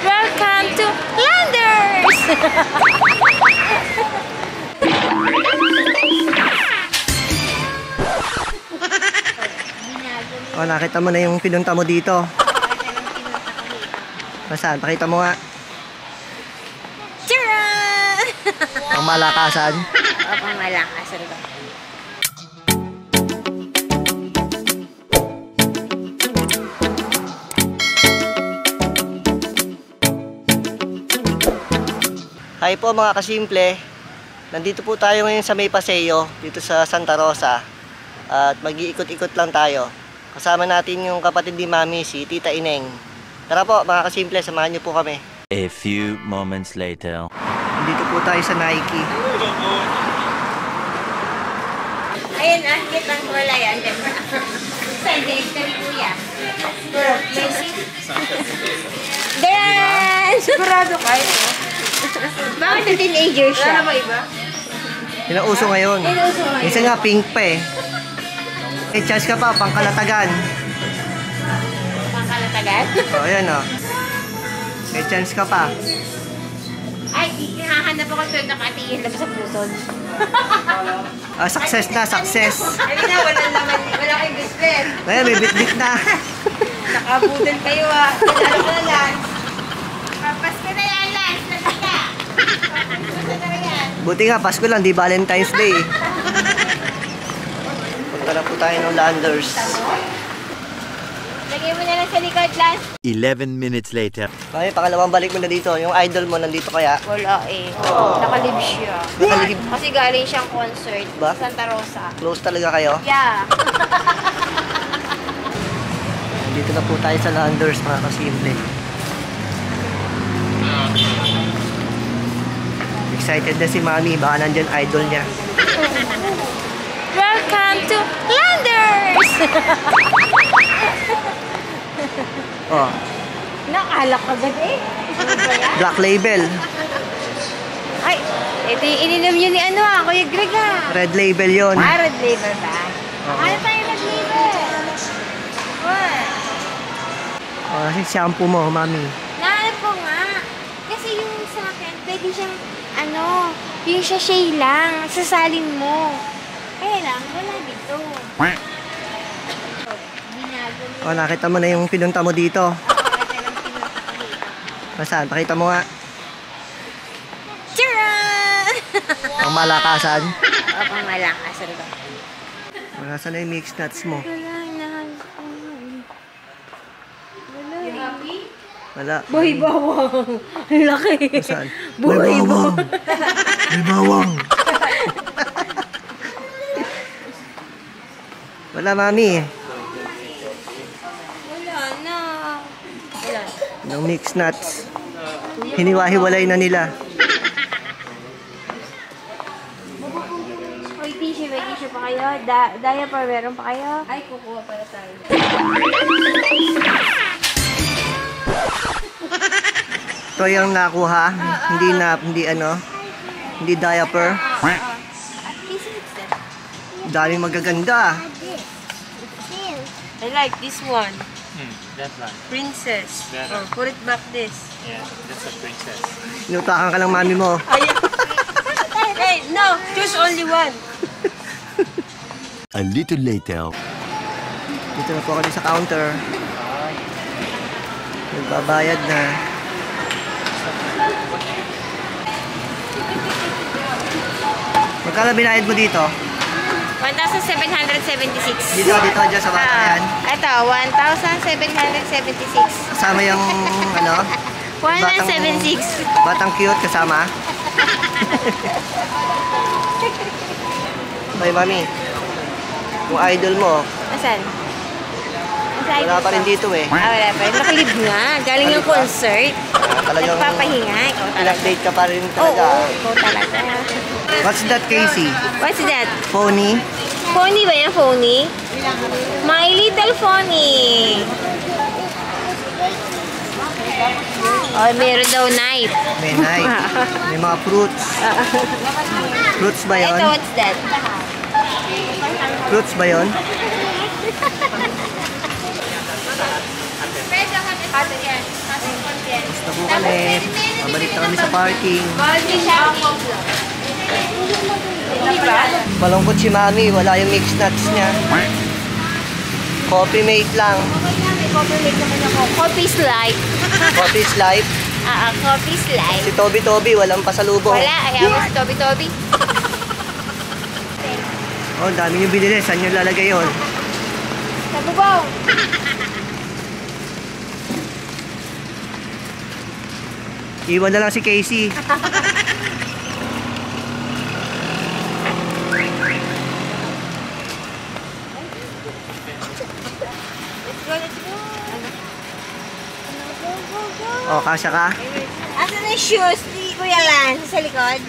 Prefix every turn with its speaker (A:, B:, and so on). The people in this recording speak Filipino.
A: Welcome to Landers!
B: Oh, nakita mo na yung pinunta mo dito. Saan? Pakita mo nga.
A: Tcharan!
B: Pangmalakasan.
A: O, pangmalakasan ba?
B: Hi po mga kasimple. Nandito po tayo ngayon sa May Paseo, dito sa Santa Rosa. At mag-iikot-ikot lang tayo. Kasama natin yung kapatid ni Mami, si Tita Ineng. Tara po mga kasimple, samahan niyo po kami.
C: A few moments later.
B: Dito po tayo sa Nike.
A: Ayun ah, kitang wala yan. Saan din kami kuya? Dan! Sigurado kayo. Bakit na teenager siya? Ano ba iba?
B: Pinauso ngayon. Isa nga pink pa eh. May chance ka pa, pangkalatagan.
A: Pangkalatagan?
B: O, ayan o. May chance ka pa.
A: Ay, hahanap ako ito nakatingin lang sa puson.
B: Success na, success.
A: Ay na, walang laman, wala kayong bisbet.
B: Ngayon, may bit-bit na.
A: Nakabudol kayo ah. Kailangan ko na lang. Papasko na yan, Lance. Lance ka. Papasko na yan.
B: Buti nga, Pasko lang, di Valentine's Day. Punta na po tayo ng Landers.
A: Lagay mo na lang sa likod, Lance.
C: 11 minutes later.
B: Ay, pangalawang balik mo na dito. Yung idol mo nandito kaya.
A: Wala eh. Nakalib siya.
B: Nakalib?
A: Kasi galing siyang concert
B: Ba?
A: sa Santa Rosa.
B: Close talaga kayo.
A: Yeah.
B: Dito na po tayo sa Landers, mga kasimple. Excited na si Mami. Baka nandyan idol niya.
A: Welcome to Landers!
B: Oh,
A: Nakalak agad eh. Ano ba yan?
B: Black Label.
A: Ay, ito yung ininom yun ni ano ah, Kuya Greg ah.
B: Red Label yon.
A: Ah, red label ba?
B: Oo.
A: Ano tayo red label? What?
B: Oh, kasi shampoo mo, Mami.
A: Nahanap ko nga. Kasi yung sa akin, pwede siyang, ano, yung sachet lang, sasalin mo. Kaya lang, wala dito.
B: Oh, nakita mo na yung pinunta mo dito. Saan? Pakita mo nga.
A: Tcharan!
B: Pangmalakasan.
A: O, pangmalakasan ba?
B: Nasaan na yung mixed nuts mo?
A: Wala, hinahanap ko nga eh. Wala. You happy?
B: Wala.
A: Boy bawang. Ang laki.
B: Saan?
A: Boy bawang.
B: May bawang. Wala, Mami.
A: Wala na. Wala.
B: Yung mixed nuts. Hiniwa-hiwalay na nila.
A: Hoy, tissue. May tissue pa kayo? Diaper, meron pa kayo? Ay, kukuha pala tayo.
B: Ito yung nakuha. Hindi diaper. Daming magaganda.
A: I like this one.
D: That one.
A: Princess.
D: Better.
A: Oh, put it back this.
D: Yeah, that's a princess.
B: Inutakan ka lang Mami mo.
A: Hey, no! Choose only one.
C: A little later.
B: Dito na po kami sa counter. Nagbabayad na. Magkano binayad mo dito?
A: 1,776.
B: Dito, dyan sa bata yan.
A: Ito, 1,776.
B: Kasama yung,
A: 1,976.
B: batang cute kasama. Bye, Mami. Yung idol mo,
A: Asan?
B: wala pa rin dito eh.
A: Ah, wala pa rin. Nakalib nga. Galing yung concert.
B: Talagang
A: Nagpapahinga. Ikaw talaga.
B: in-update ka pa rin
A: Oo,
B: talaga.
A: ikaw talaga.
B: What's that, Casey?
A: What's that?
B: Pony?
A: Phony ba yan? Phony? My little phony. Oh, meron daw knife.
B: May knife. May mga fruits. Fruits ba yun?
A: Ito, what's that?
B: Fruits ba yun?
A: Ate yan.
B: Basta po kami. Pabalik na kami sa parking.
A: Diba?
B: Malungkot si Mami, wala yung mixed nuts niya. Coffee mate lang.
A: Coffee naman ako. Coffee's life.
B: Coffee's life.
A: Coffee's life.
B: Si Toby, walang pasalubong.
A: Wala, ayaw mo si Toby.
B: Oh, ang dami yung binili. Saan yung lalagay yun?
A: Sa bubong.
B: Iwan na lang si Casey.
A: Let's go. Go.
B: Oh, kasya ka?
A: Asan na yung shoes ni Kuya Lance sa likod?